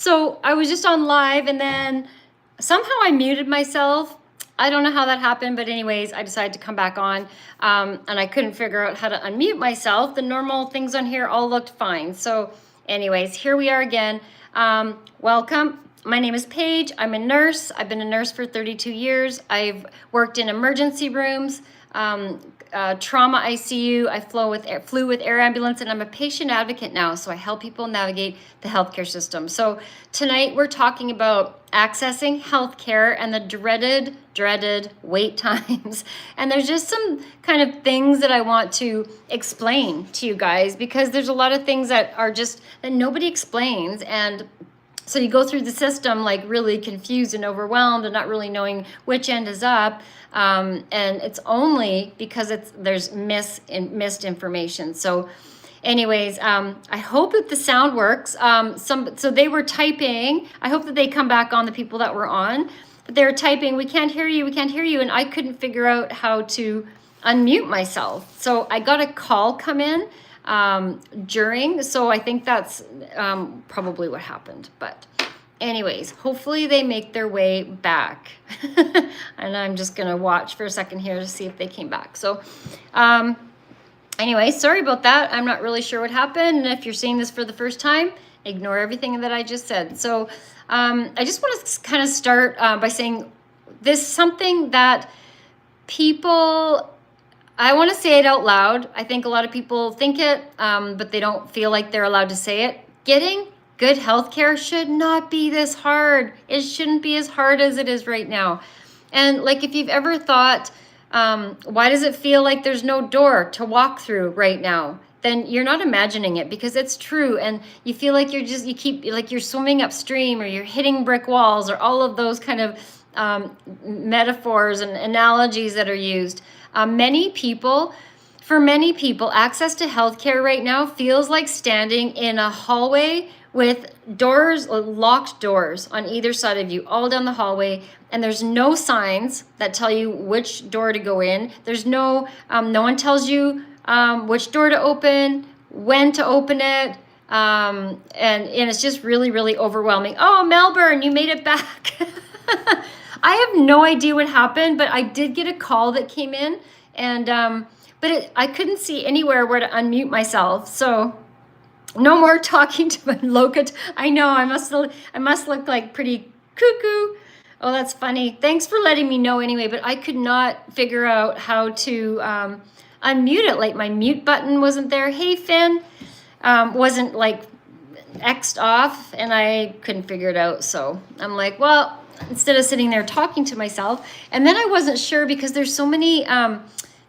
So I was just on live and then somehow I muted myself. I don't know how that happened, but anyways, I decided to come back on and I couldn't figure out how to unmute myself. The normal things on here all looked fine. So anyways, here we are again. Welcome. My name is Paige. I'm a nurse. I've been a nurse for 32 years. I've worked in emergency rooms, trauma ICU. I flew with air ambulance, and I'm a patient advocate now. So I help people navigate the healthcare system. So tonight we're talking about accessing healthcare and the dreaded wait times. And there's just some kind of things that I want to explain to you guys, because there's a lot of things that are just that nobody explains. And so you go through the system like really confused and overwhelmed and not really knowing which end is up. And it's only because there's missed information. So anyways, I hope that the sound works. So they were typing. I hope that they come back on, the people that were on. But they were typing, we can't hear you, we can't hear you. And I couldn't figure out how to unmute myself. So I got a call come in during, so I think that's probably what happened. But anyways, hopefully they make their way back. And I'm just gonna watch for a second here to see if they came back. So anyway, sorry about that. I'm not really sure what happened. And if you're seeing this for the first time, ignore everything that I just said. So I just want to kind of start by saying this, something that people, I want to say it out loud. I think a lot of people think it, but they don't feel like they're allowed to say it. Getting good healthcare should not be this hard. It shouldn't be as hard as it is right now. And like, if you've ever thought, why does it feel like there's no door to walk through right now? Then you're not imagining it, because it's true. And you feel like you're swimming upstream, or you're hitting brick walls, or all of those kind of metaphors and analogies that are used. For many people, access to healthcare right now feels like standing in a hallway with doors, locked doors on either side of you, all down the hallway, and there's no signs that tell you which door to go in. There's no one tells you which door to open, when to open it, and it's just really, really overwhelming. Oh, Melbourne, you made it back. I have no idea what happened, but I did get a call that came in, and I couldn't see anywhere where to unmute myself. So no more talking to my locate. I know I must look like pretty cuckoo. Oh, that's funny. Thanks for letting me know anyway, but I could not figure out how to unmute it. Like, my mute button wasn't there. Hey, Finn, wasn't like X'd off, and I couldn't figure it out. So I'm like, well, instead of sitting there talking to myself, and then I wasn't sure because there's so many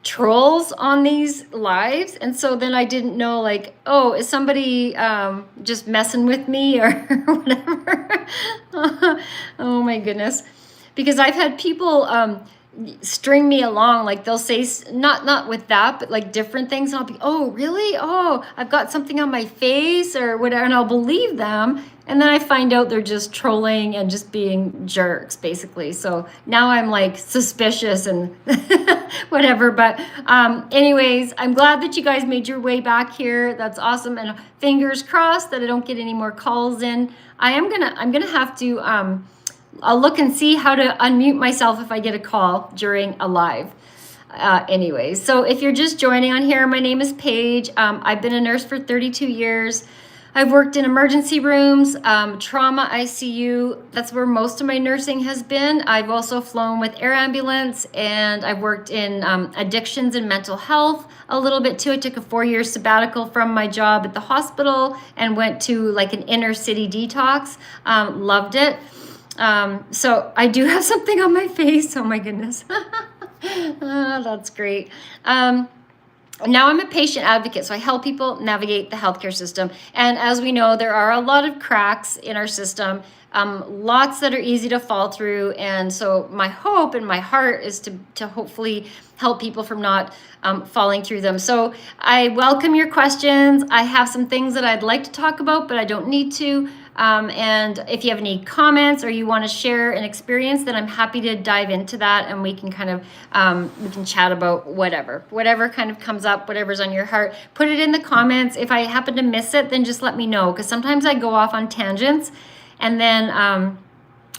trolls on these lives, and so then I didn't know, like, oh, is somebody just messing with me or whatever. Oh my goodness, because I've had people string me along, like they'll say not with that, but like different things. I'll be, oh really, oh, I've got something on my face or whatever, and I'll believe them, and then I find out they're just trolling and just being jerks, basically. So now I'm like suspicious and whatever. But anyways, I'm glad that you guys made your way back here. That's awesome, and fingers crossed that I don't get any more calls in. I'm gonna have to I'll look and see how to unmute myself if I get a call during a live. Anyways, so if you're just joining on here, my name is Paige. I've been a nurse for 32 years. I've worked in emergency rooms, trauma ICU. That's where most of my nursing has been. I've also flown with air ambulance, and I've worked in addictions and mental health a little bit too. I took a 4-year sabbatical from my job at the hospital and went to like an inner city detox. Loved it. So I do have something on my face. Oh my goodness. That's great. Now I'm a patient advocate, so I help people navigate the healthcare system. And as we know, there are a lot of cracks in our system, lots that are easy to fall through. And so my hope and my heart is to hopefully help people from not falling through them. So I welcome your questions. I have some things that I'd like to talk about, but I don't need to. And if you have any comments or you want to share an experience, then I'm happy to dive into that, and we can kind of we can chat about whatever kind of comes up, whatever's on your heart. Put it in the comments. If I happen to miss it, then just let me know, because sometimes I go off on tangents and then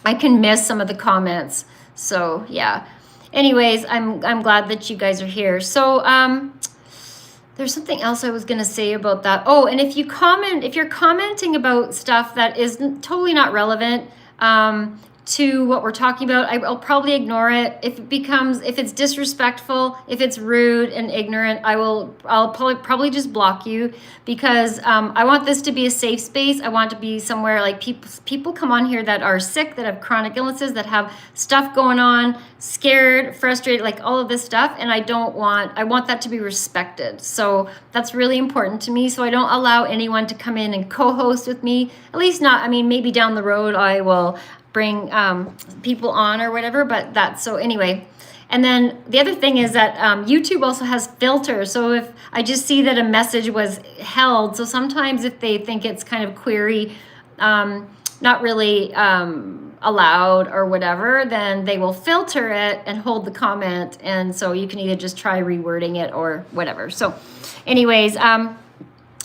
I can miss some of the comments. So yeah. Anyways, I'm glad that you guys are here. So there's something else I was going to say about that. Oh, and if you're commenting about stuff that is totally not relevant to what we're talking about, I'll probably ignore it. If it's disrespectful, if it's rude and ignorant, I'll probably just block you, because I want this to be a safe space. I want to be somewhere like people come on here that are sick, that have chronic illnesses, that have stuff going on, scared, frustrated, like all of this stuff. And I want that to be respected. So that's really important to me. So I don't allow anyone to come in and co-host with me, at least not, I mean, maybe down the road I will bring people on or whatever, but that's so anyway. And then the other thing is that YouTube also has filters. So if I just see that a message was held, so sometimes if they think it's kind of query, not really allowed or whatever, then they will filter it and hold the comment. And so you can either just try rewording it or whatever. So anyways,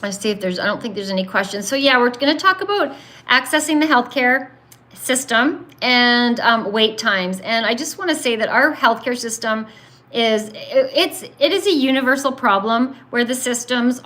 let's see if I don't think there's any questions. So yeah, we're going to talk about accessing the healthcare system and wait times. And I just want to say that our healthcare system is a universal problem, where the systems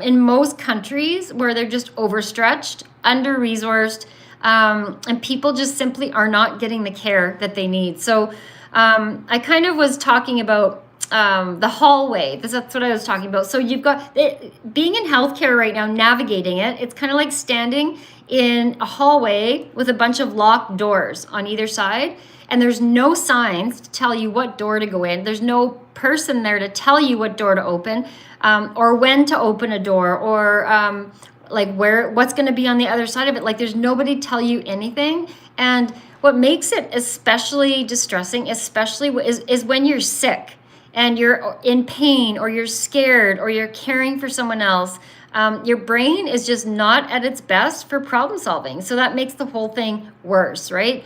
in most countries where they're just overstretched, under-resourced, and people just simply are not getting the care that they need. So I kind of was talking about the hallway. That's what I was talking about. So you've got being in healthcare right now, navigating it's kind of like standing in a hallway with a bunch of locked doors on either side, and there's no signs to tell you what door to go in. There's no person there to tell you what door to open, or when to open a door, or what's going to be on the other side of it. Like, there's nobody to tell you anything. And what makes it especially distressing, is when you're sick and you're in pain, or you're scared, or you're caring for someone else. Your brain is just not at its best for problem solving. So that makes the whole thing worse, right?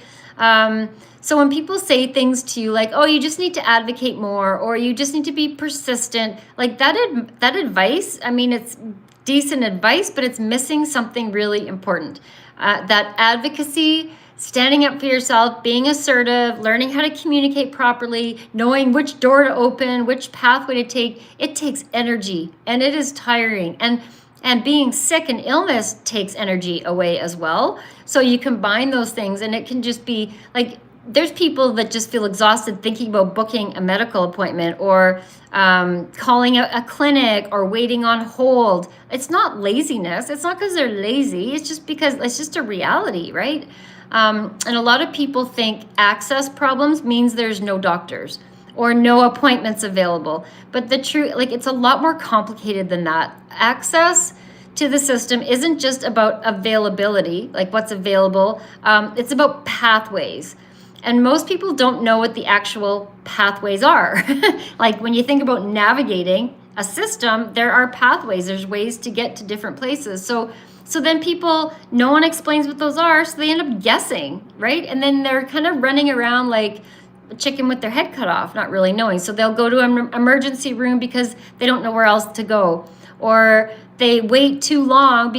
So when people say things to you like, oh, you just need to advocate more, or you just need to be persistent, like that advice, I mean, it's decent advice, but it's missing something really important. That advocacy, standing up for yourself, being assertive, learning how to communicate properly, knowing which door to open, which pathway to take, it takes energy, and it is tiring. And being sick and illness takes energy away as well. So you combine those things, and it can just be like, there's people that just feel exhausted thinking about booking a medical appointment, or calling a clinic, or waiting on hold. It's not laziness. It's not because they're lazy. It's just because it's just a reality, right? And a lot of people think access problems means there's no doctors or no appointments available. But the truth, it's a lot more complicated than that. Access to the system isn't just about availability, like what's available. It's about pathways. And most people don't know what the actual pathways are. Like, when you think about navigating a system, there are pathways. There's ways to get to different places. So then no one explains what those are, so they end up guessing, right? And then they're kind of running around like a chicken with their head cut off, not really knowing. So they'll go to an emergency room because they don't know where else to go. Or they wait too long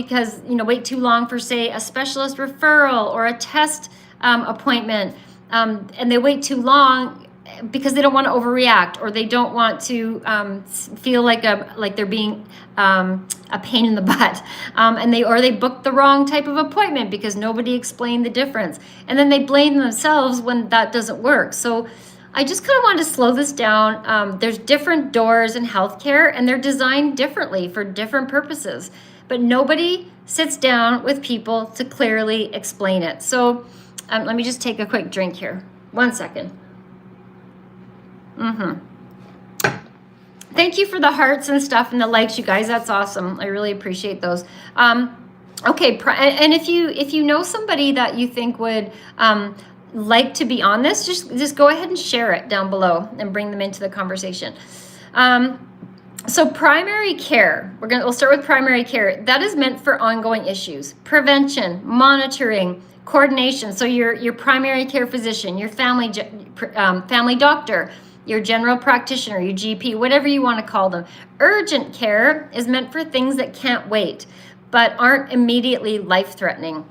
for, say, a specialist referral or a test appointment. And they wait too long because they don't want to overreact, or they don't want to feel like they're being a pain in the butt, and they booked the wrong type of appointment because nobody explained the difference, and then they blame themselves when that doesn't work. So I just kind of wanted to slow this down. There's different doors in healthcare, and they're designed differently for different purposes, but nobody sits down with people to clearly explain it. So let me just take a quick drink here. 1 second. Thank you for the hearts and stuff and the likes, you guys. That's awesome. I really appreciate those. Okay, and if you know somebody that you think would like to be on this, just go ahead and share it down below and bring them into the conversation. So primary care, we'll start with primary care. That is meant for ongoing issues, prevention, monitoring, coordination. So your primary care physician, your family doctor, your general practitioner, your GP, whatever you want to call them. Urgent care is meant for things that can't wait, but aren't immediately life-threatening.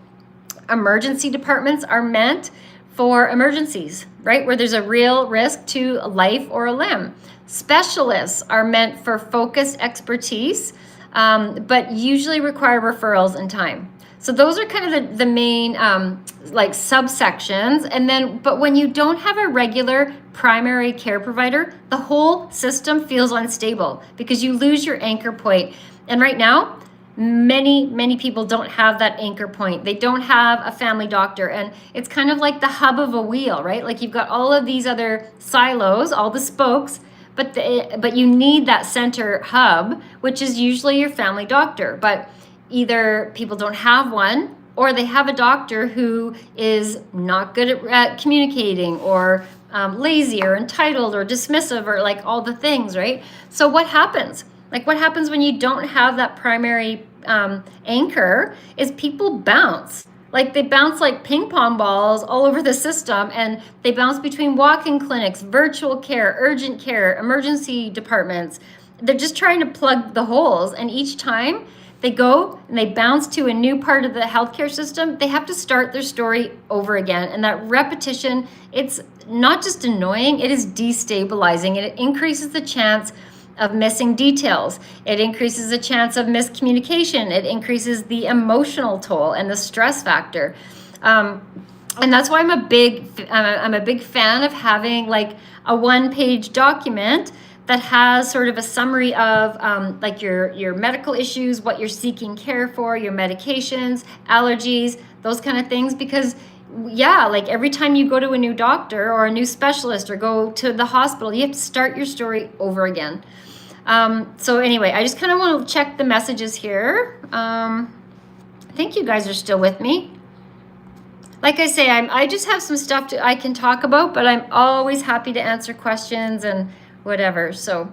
Emergency departments are meant for emergencies, right? Where there's a real risk to a life or a limb. Specialists are meant for focused expertise, but usually require referrals and time. So those are kind of the main like subsections. And then, but when you don't have a regular primary care provider, the whole system feels unstable because you lose your anchor point. And right now, many people don't have that anchor point. They don't have a family doctor, and it's kind of like the hub of a wheel, right? Like you've got all of these other silos, all the spokes, but you need that center hub, which is usually your family doctor. But either people don't have one, or they have a doctor who is not good at communicating, or lazy, or entitled, or dismissive, or like all the things, right? So what happens? Like what happens when you don't have that primary anchor is people bounce. Like they bounce like ping pong balls all over the system, and they bounce between walk-in clinics, virtual care, urgent care, emergency departments. They're just trying to plug the holes, and each time they go and they bounce to a new part of the healthcare system, they have to start their story over again. And that repetition, it's not just annoying, it is destabilizing, and it increases the chance of missing details. It increases the chance of miscommunication. It increases the emotional toll and the stress factor. And that's why I'm a big fan of having like a one-page document that has sort of a summary of like your medical issues, what you're seeking care for, your medications, allergies, those kind of things. Because yeah, like every time you go to a new doctor or a new specialist or go to the hospital, you have to start your story over again. So anyway, I just kind of want to check the messages here. I think you guys are still with me. Like I say, I just have some stuff I can talk about, but I'm always happy to answer questions and whatever. So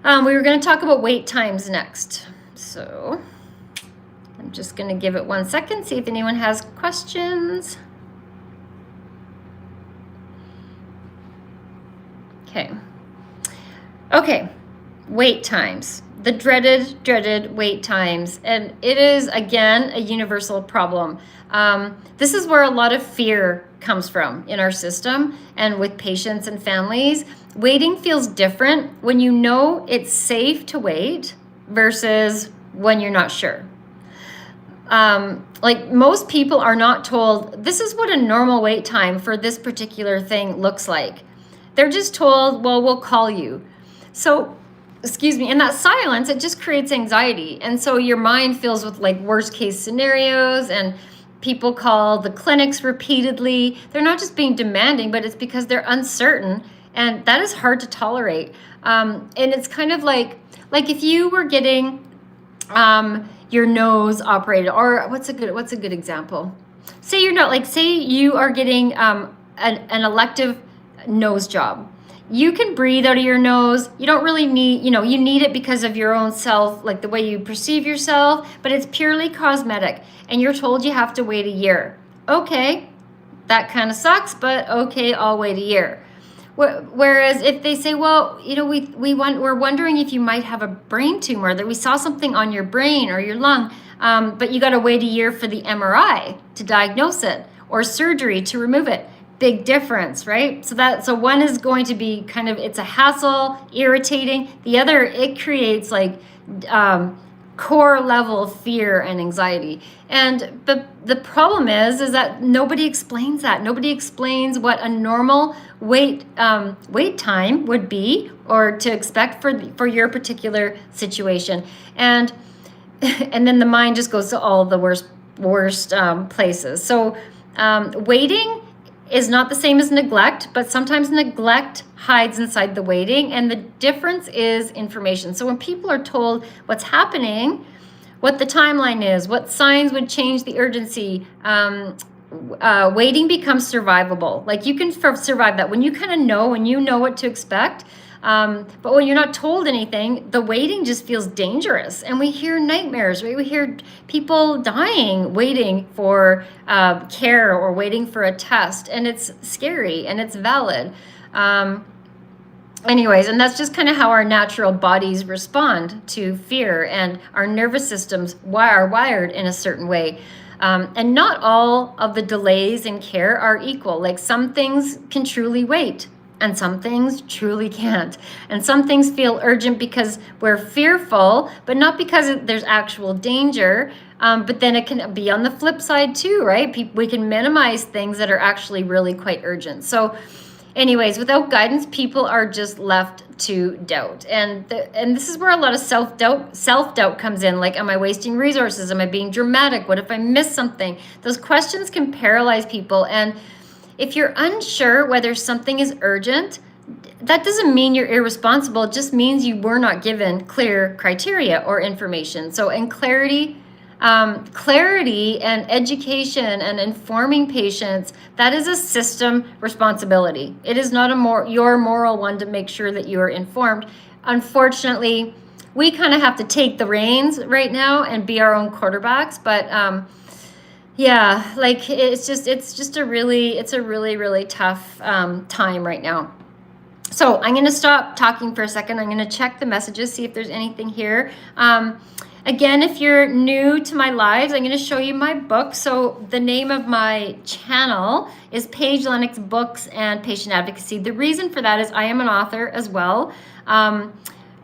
we were going to talk about wait times next. So I'm just going to give it 1 second, see if anyone has questions. Okay. Wait times, the dreaded wait times. And it is, again, a universal problem. This is where a lot of fear comes from in our system and with patients and families. Waiting feels different when you know it's safe to wait versus when you're not sure. Like most people are not told, this is what a normal wait time for this particular thing looks like. They're just told, well, we'll call you. So excuse me, and that silence, it just creates anxiety. And so your mind fills with like worst case scenarios, and people call the clinics repeatedly. They're not just being demanding, but it's because they're uncertain, and that is hard to tolerate. And it's kind of like if you were getting your nose operated, or what's a good example? Say you are getting an elective nose job. You can breathe out of your nose. You don't really need, you need it because of your own self, like the way you perceive yourself, but it's purely cosmetic. And you're told you have to wait a year. Okay, that kind of sucks, but okay, I'll wait a year. Whereas if they say, well, we're wondering if you might have a brain tumor, that we saw something on your brain or your lung, but you got to wait a year for the MRI to diagnose it, or surgery to remove it. Big difference, right? So one is going to be kind of, it's a hassle, irritating. The other, it creates like core level fear and anxiety. And the problem is that nobody explains that. Nobody explains what a normal wait time would be, or to expect for your particular situation. And then the mind just goes to all the worst places. So waiting is not the same as neglect, but sometimes neglect hides inside the waiting, and the difference is information. So when people are told what's happening, what the timeline is, what signs would change the urgency, waiting becomes survivable. Like you can survive that when you kind of know, when you know what to expect. But when you're not told anything, the waiting just feels dangerous. And we hear nightmares, right? We hear people dying, waiting for care or waiting for a test. And it's scary and it's valid. Anyways, and that's just kind of how our natural bodies respond to fear, and our nervous systems are wired in a certain way. And not all of the delays in care are equal. Like some things can truly wait, and some things truly can't. And some things feel urgent because we're fearful, but not because there's actual danger. But then it can be on the flip side too, right? We can minimize things that are actually really quite urgent. So anyways, without guidance, people are just left to doubt. And this is where a lot of self-doubt comes in. Like, am I wasting resources? Am I being dramatic? What if I miss something? Those questions can paralyze people. And if you're unsure whether something is urgent, that doesn't mean you're irresponsible. It just means you were not given clear criteria or information. So, in clarity and education and informing patients, that is a system responsibility. It is not your moral one to make sure that you are informed. Unfortunately, we kind of have to take the reins right now and be our own quarterbacks. But yeah, like it's a really tough time right now. So I'm going to stop talking for a second. I'm going to check the messages, see if there's anything here. Again, if you're new to my lives, I'm going to show you my book. So the name of my channel is Paige Lennox Books and Patient Advocacy. The reason for that is I am an author as well. And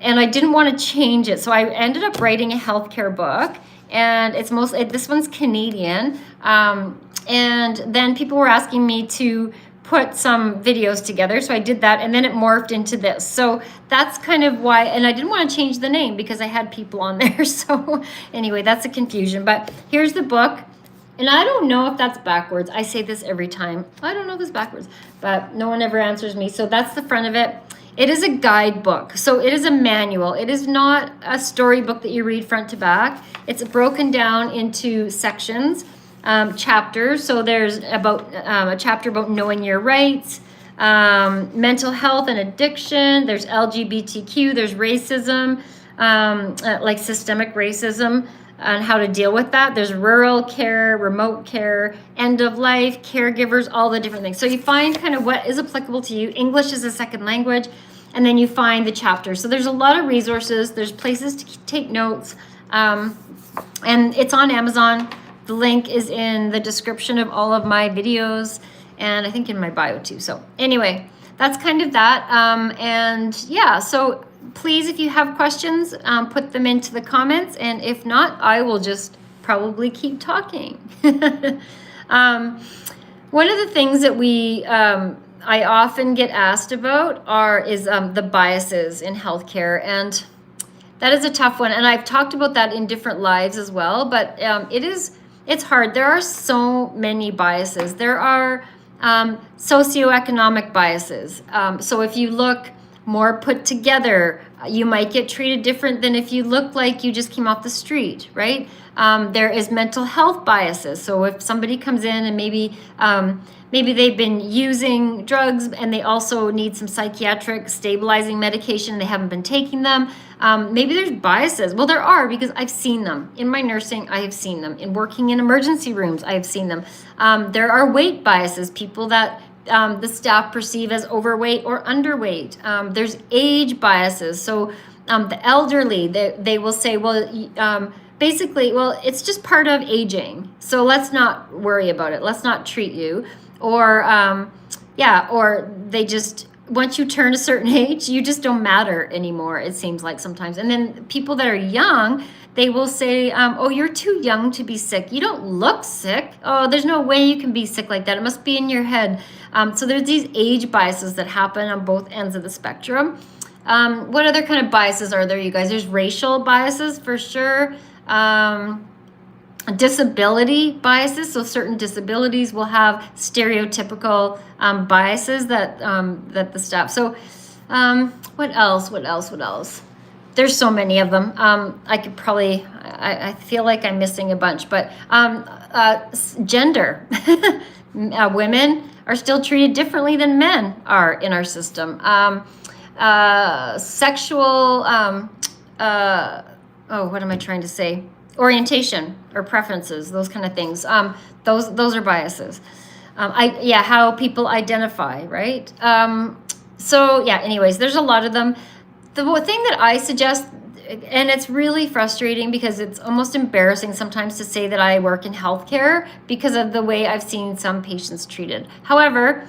I didn't want to change it. So I ended up writing a healthcare book. And this one's Canadian. And then people were asking me to put some videos together. So I did that, and then it morphed into this. So that's kind of why, and I didn't want to change the name because I had people on there. So anyway, that's a confusion. But here's the book. And I don't know if that's backwards. I say this every time. I don't know if it's backwards, but no one ever answers me. So that's the front of it. It is a guidebook. So it is a manual. It is not a storybook that you read front to back. It's broken down into sections, chapters. So there's about a chapter about knowing your rights, mental health and addiction. There's LGBTQ. There's racism, like systemic racism, and how to deal with that. There's rural care, remote care, end of life, caregivers, all the different things. So you find kind of what is applicable to you. English is a second language. And then you find the chapters. So there's a lot of resources. There's places to take notes. And it's on Amazon. The link is in the description of all of my videos. And I think in my bio too. So anyway, that's kind of that. And yeah, so please, if you have questions, put them into the comments. And if not, I will just probably keep talking. One of the things that I often get asked about is the biases in healthcare, and that is a tough one. And I've talked about that in different lives as well, but it's hard. There are so many biases. There are socioeconomic biases. So if you look more put together, you might get treated different than if you look like you just came off the street, right? There is mental health biases. So if somebody comes in and maybe they've been using drugs and they also need some psychiatric stabilizing medication and they haven't been taking them, maybe there's biases. Well, there are, because I've seen them. In my nursing, I have seen them. In working in emergency rooms, I have seen them. There are weight biases, people that the staff perceive as overweight or underweight. There's age biases. So the elderly, they will say, well, basically, well, it's just part of aging. So let's not worry about it. Let's not treat you. Or, or they just, once you turn a certain age, you just don't matter anymore, it seems like sometimes. And then people that are young, they will say, oh, you're too young to be sick. You don't look sick. Oh, there's no way you can be sick like that. It must be in your head. So there's these age biases that happen on both ends of the spectrum. What other kind of biases are there, you guys? There's racial biases for sure. Disability biases. So certain disabilities will have stereotypical biases that the staff. So what else? There's so many of them. I could probably, I feel like I'm missing a bunch, but gender. Women are still treated differently than men are in our system. Sexual, what am I trying to say? Orientation or preferences, those kind of things. Those are biases. How people identify, right? Anyways, there's a lot of them. The thing that I suggest, and it's really frustrating because it's almost embarrassing sometimes to say that I work in healthcare because of the way I've seen some patients treated. However,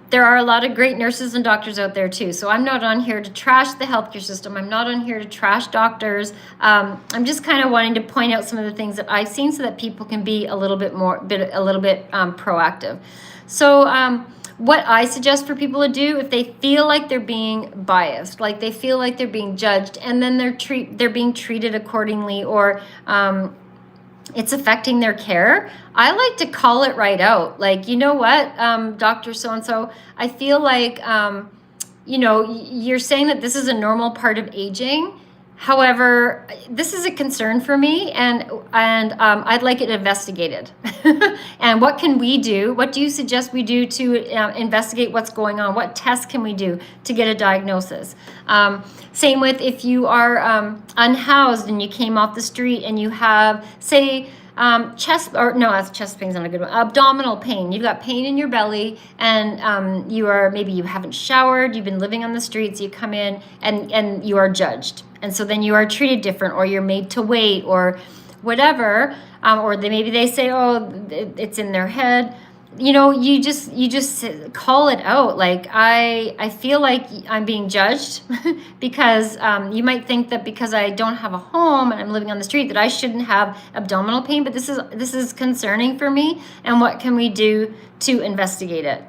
there are a lot of great nurses and doctors out there too. So I'm not on here to trash the healthcare system. I'm not on here to trash doctors. I'm just kind of wanting to point out some of the things that I've seen so that people can be a little bit proactive. So what I suggest for people to do, if they feel like they're being biased, like they feel like they're being judged, and then they're being treated accordingly, or it's affecting their care, I like to call it right out. Like, you know what, Dr. So-and-so, I feel like, you're saying that this is a normal part of aging. However, this is a concern for me, and I'd like it investigated. And what can we do? What do you suggest we do to investigate what's going on? What tests can we do to get a diagnosis? Same with if you are unhoused and you came off the street and you have, say, chest pain's not a good one. Abdominal pain. You've got pain in your belly, and maybe you haven't showered. You've been living on the streets. You come in and you are judged, and so then you are treated different, or you're made to wait, or whatever. Or maybe they say, oh, it's in their head. You just call it out. Like, I feel like I'm being judged because you might think that because I don't have a home and I'm living on the street that I shouldn't have abdominal pain, but this is concerning for me, and what can we do to investigate it?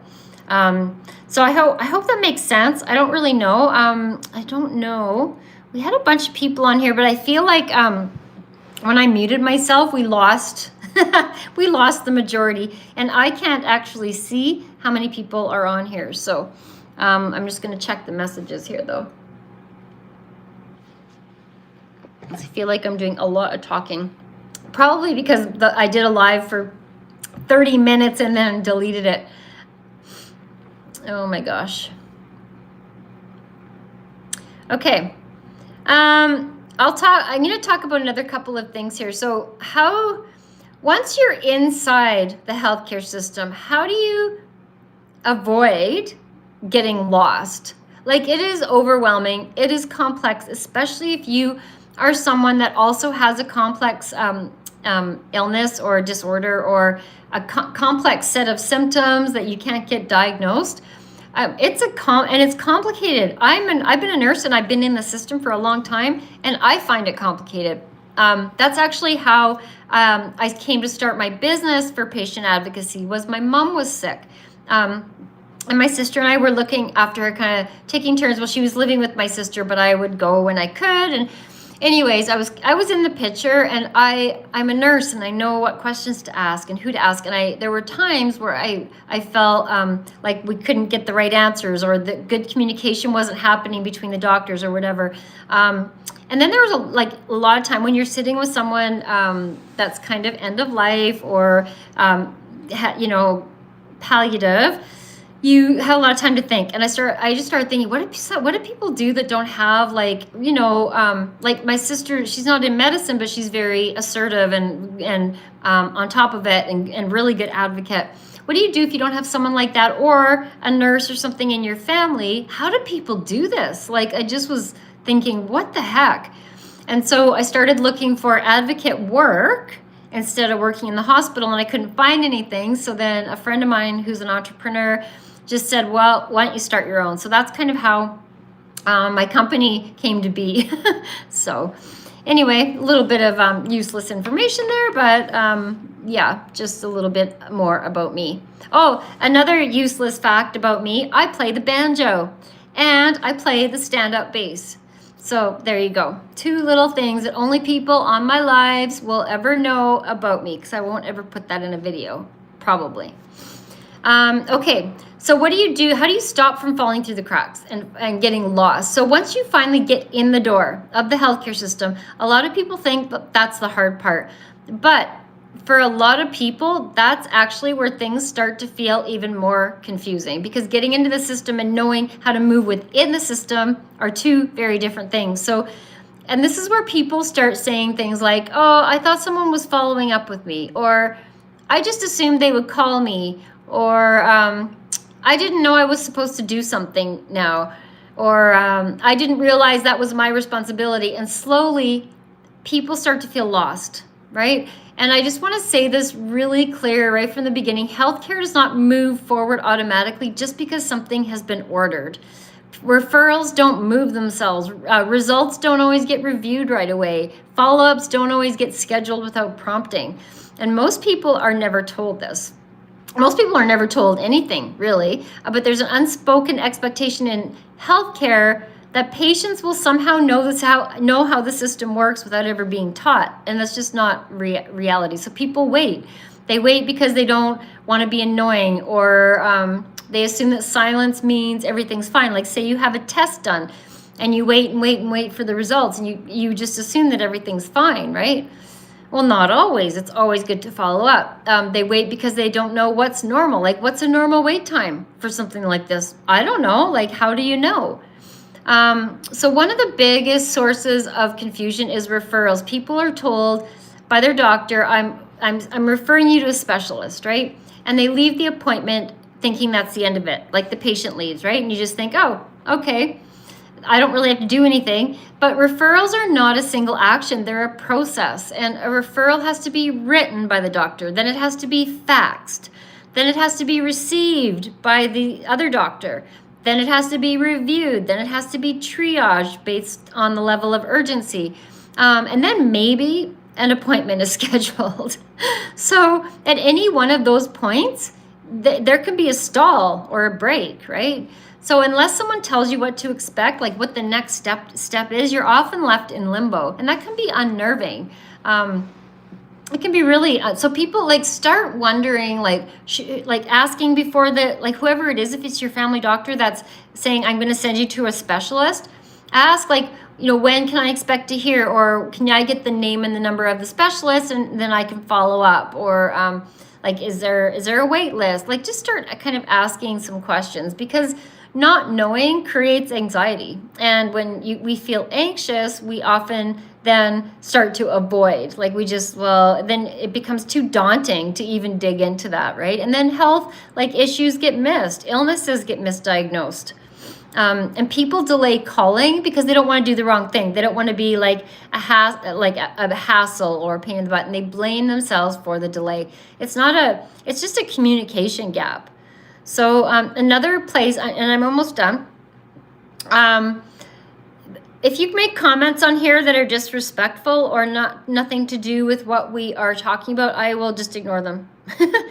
So I hope that makes sense. I don't really know. I don't know. We had a bunch of people on here, but I feel like when I muted myself, we lost the majority, and I can't actually see how many people are on here. So I'm just going to check the messages here, though. I feel like I'm doing a lot of talking, probably because I did a live for 30 minutes and then deleted it. Oh my gosh. Okay. I'm going to talk about another couple of things here. So once you're inside the healthcare system, how do you avoid getting lost? Like, it is overwhelming. It is complex, especially if you are someone that also has a complex illness or disorder, or a complex set of symptoms that you can't get diagnosed. It's complicated. I've been a nurse and I've been in the system for a long time, and I find it complicated. That's actually how I came to start my business for patient advocacy. Was my mom was sick, and my sister and I were looking after her, kind of taking turns. Well, she was living with my sister, but I would go when I could. And anyways, I was in the picture, and I'm a nurse, and I know what questions to ask and who to ask. And there were times where I felt like we couldn't get the right answers, or the good communication wasn't happening between the doctors or whatever. And then there was a lot of time when you're sitting with someone that's kind of end of life, or palliative. You have a lot of time to think, and I just started thinking, what do people do that don't have, like my sister? She's not in medicine, but she's very assertive and on top of it, and really good advocate. What do you do if you don't have someone like that, or a nurse or something in your family? How do people do this? Like, I just was thinking, what the heck? And so I started looking for advocate work instead of working in the hospital, and I couldn't find anything. So then a friend of mine who's an entrepreneur just said, well, why don't you start your own? So that's kind of how my company came to be. So anyway, a little bit of useless information there, but yeah, just a little bit more about me. Oh, another useless fact about me, I play the banjo and I play the stand-up bass. So there you go. 2 little things that only people on my lives will ever know about me, because I won't ever put that in a video, probably. Okay, so what do you do? How do you stop from falling through the cracks and getting lost? So once you finally get in the door of the healthcare system, a lot of people think that that's the hard part. But for a lot of people, that's actually where things start to feel even more confusing, because getting into the system and knowing how to move within the system are 2 very different things. So, and this is where people start saying things like, oh, I thought someone was following up with me, or I just assumed they would call me, or I didn't know I was supposed to do something now, or I didn't realize that was my responsibility. And slowly people start to feel lost, right? And I just want to say this really clear right from the beginning. Healthcare does not move forward automatically just because something has been ordered. Referrals don't move themselves. Results don't always get reviewed right away. Follow-ups don't always get scheduled without prompting. And most people are never told this. Most people are never told anything, really. But there's an unspoken expectation in healthcare that patients will somehow know how the system works without ever being taught. And that's just not reality. So people wait. They wait because they don't want to be annoying, or they assume that silence means everything's fine. Like, say you have a test done and you wait and wait and wait for the results, and you just assume that everything's fine, right? Well, not always. It's always good to follow up. They wait because they don't know what's normal. Like, what's a normal wait time for something like this? I don't know. Like, how do you know? So one of the biggest sources of confusion is referrals. People are told by their doctor, I'm referring you to a specialist, right? And they leave the appointment thinking that's the end of it. Like, the patient leaves, right? And you just think, oh, okay, I don't really have to do anything. But referrals are not a single action. They're a process. And a referral has to be written by the doctor. Then it has to be faxed. Then it has to be received by the other doctor. Then it has to be reviewed. Then it has to be triaged based on the level of urgency. And then maybe an appointment is scheduled. So at any one of those points, there can be a stall or a break, right? So unless someone tells you what to expect, like what the next step is, you're often left in limbo. And that can be unnerving. It can be really, so people like start wondering, like asking before whoever it is, if it's your family doctor that's saying, I'm going to send you to a specialist, ask when can I expect to hear, or can I get the name and the number of the specialist, and then I can follow up, or is there a wait list? Like, just start kind of asking some questions, because not knowing creates anxiety. And when we feel anxious, we often then start to avoid. Then it becomes too daunting to even dig into that, right? And then health issues get missed, illnesses get misdiagnosed. And people delay calling because they don't want to do the wrong thing. They don't want to be a hassle or a pain in the butt, and they blame themselves for the delay. It's just a communication gap. So another place, and I'm almost done. If you make comments on here that are disrespectful or nothing to do with what we are talking about, I will just ignore them.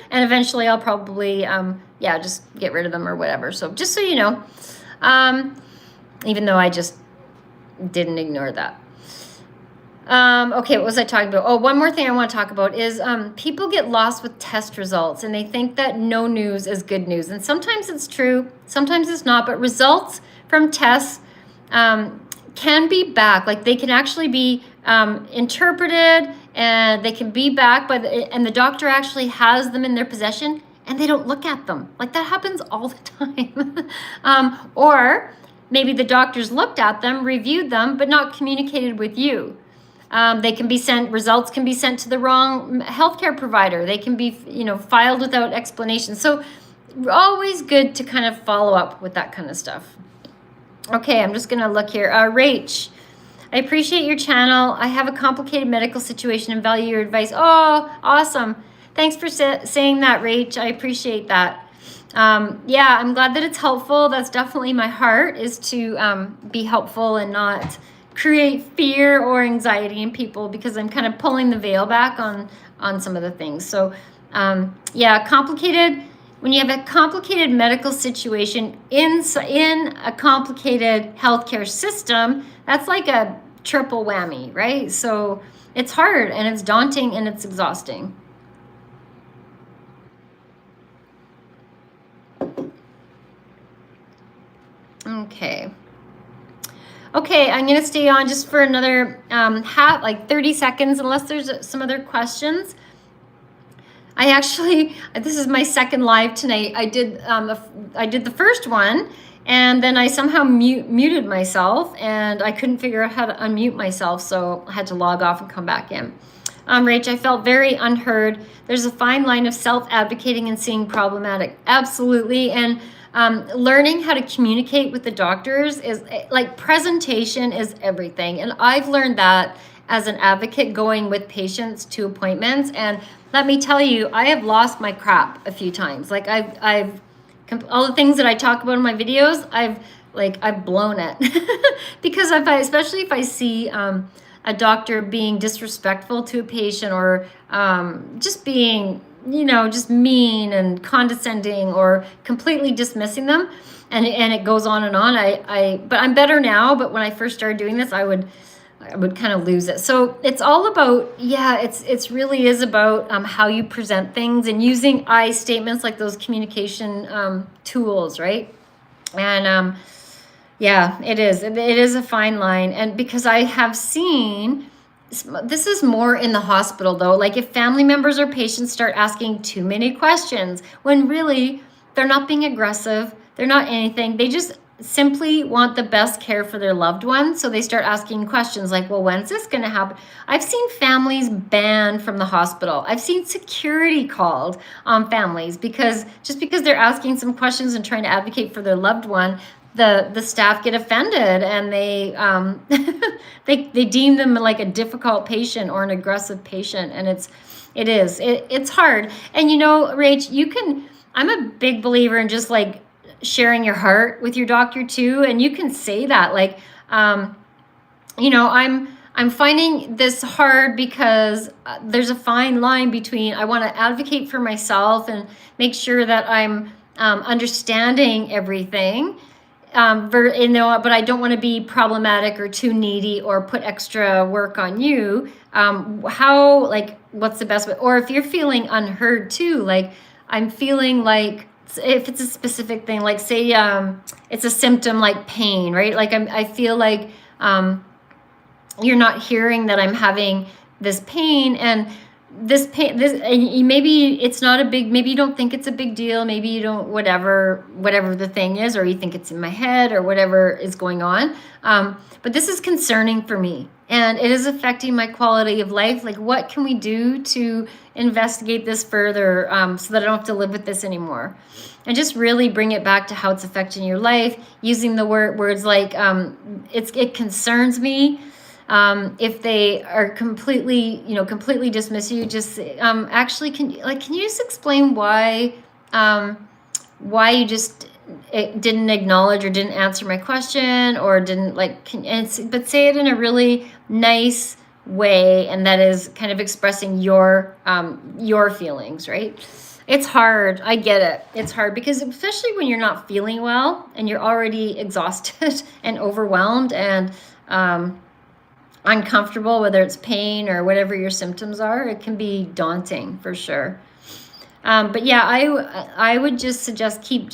And eventually I'll probably, just get rid of them or whatever. So just so you know, even though I just didn't ignore that. Okay, what was I talking about? Oh, one more thing I want to talk about is people get lost with test results, and they think that no news is good news. And sometimes it's true, sometimes it's not, but results from tests can be back. They can actually be interpreted, and they can be back and the doctor actually has them in their possession, and they don't look at them. That happens all the time. Or maybe the doctors looked at them, reviewed them, but not communicated with you. They can be results can be sent to the wrong healthcare provider. They can be, filed without explanation. So always good to kind of follow up with that kind of stuff. Okay, I'm just going to look here. Rach, I appreciate your channel. I have a complicated medical situation and value your advice. Oh, awesome. Thanks for saying that, Rach. I appreciate that. I'm glad that it's helpful. That's definitely my heart, is to be helpful and not create fear or anxiety in people, because I'm kind of pulling the veil back on some of the things. So complicated, when you have a complicated medical situation in a complicated healthcare system, that's like a triple whammy, right? So it's hard, and it's daunting, and it's exhausting. Okay, I'm going to stay on just for another 30 seconds, unless there's some other questions. This is my second live tonight. I did the first one, and then I somehow muted myself, and I couldn't figure out how to unmute myself, so I had to log off and come back in. Rach, I felt very unheard. There's a fine line of self-advocating and seeing problematic. Absolutely, and learning how to communicate with the doctors is like, presentation is everything. And I've learned that as an advocate, going with patients to appointments. And let me tell you, I have lost my crap a few times. Like, I've all the things that I talk about in my videos, I've blown it. Because especially if I see a doctor being disrespectful to a patient, or just being, just mean and condescending, or completely dismissing them, and it goes on and on. But I'm better now. But when I first started doing this, I would kind of lose it. So it's all about, it's really is about how you present things, and using I statements, like those communication tools, right? And it is a fine line. And because I have seen, this is more in the hospital though, like if family members or patients start asking too many questions, when really they're not being aggressive, they're not anything, they just simply want the best care for their loved one. So they start asking questions like, well, when's this going to happen? I've seen families banned from the hospital. I've seen security called on families because they're asking some questions and trying to advocate for their loved one. The staff get offended, and they they deem them like a difficult patient or an aggressive patient. And it's hard. And Rach, I'm a big believer in just like sharing your heart with your doctor too. And you can say that, like, I'm finding this hard because there's a fine line between, I want to advocate for myself and make sure that I'm understanding everything, but I don't want to be problematic or too needy or put extra work on you. What's the best way? Or if you're feeling unheard too, like I'm feeling like, if it's a specific thing, like say it's a symptom like pain, right? Like I feel like you're not hearing that I'm having this pain, and and maybe it's not a big, maybe you don't think it's a big deal, maybe you don't, whatever the thing is, or you think it's in my head or whatever is going on. But this is concerning for me, and it is affecting my quality of life. Like, what can we do to investigate this further, so that I don't have to live with this anymore? And just really bring it back to how it's affecting your life, using the words like, it concerns me. If they are completely dismiss you, just actually, can you just explain why you just didn't acknowledge or didn't answer my question, or didn't but say it in a really nice way, and that is kind of expressing your feelings, right? It's hard. I get it. It's hard because, especially when you're not feeling well and you're already exhausted and overwhelmed and uncomfortable, whether it's pain or whatever your symptoms are, it can be daunting for sure. But yeah, I would just suggest keep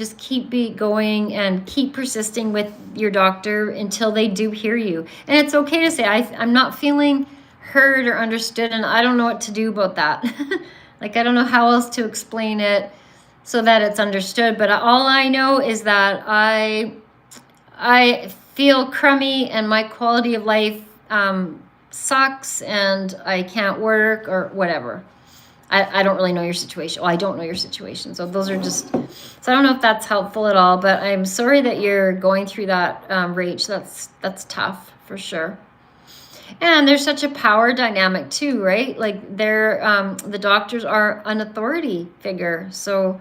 going and keep persisting with your doctor until they do hear you. And it's okay to say, I'm not feeling heard or understood, and I don't know what to do about that. Like, I don't know how else to explain it so that it's understood. But all I know is that I feel crummy, and my quality of life sucks, and I can't work or whatever. I don't really know your situation. Well, I don't know your situation. So those are just, so I don't know if that's helpful at all, but I'm sorry that you're going through that, Rach. That's tough for sure. And there's such a power dynamic too, right? Like the doctors are an authority figure. So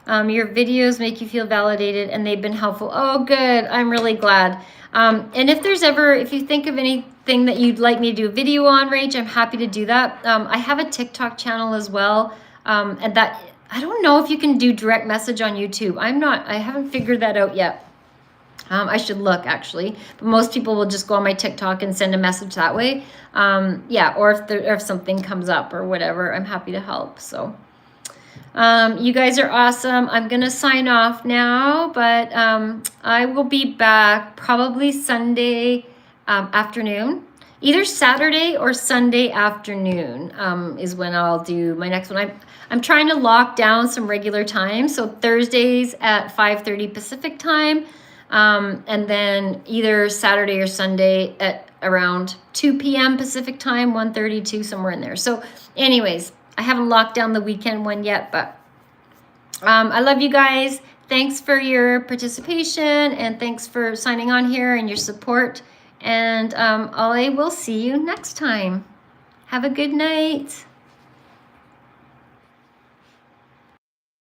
your videos make you feel validated, and they've been helpful. Oh, good. I'm really glad. And if you think of anything that you'd like me to do a video on, Rach, I'm happy to do that. I have a TikTok channel as well. And that, I don't know if you can do direct message on YouTube. I haven't figured that out yet. I should look, actually, but most people will just go on my TikTok and send a message that way. Or if something comes up or whatever, I'm happy to help. So you guys are awesome. I'm gonna sign off now, but I will be back probably Sunday afternoon. Either Saturday or Sunday afternoon is when I'll do my next one. I'm trying to lock down some regular times, so Thursdays at 5:30 Pacific time. And then either Saturday or Sunday at around 2 p.m. Pacific time, 1:32, somewhere in there. So anyways, I haven't locked down the weekend one yet, but I love you guys. thanks for your participation, and thanks for signing on here and your support. And I will see you next time. Have a good night.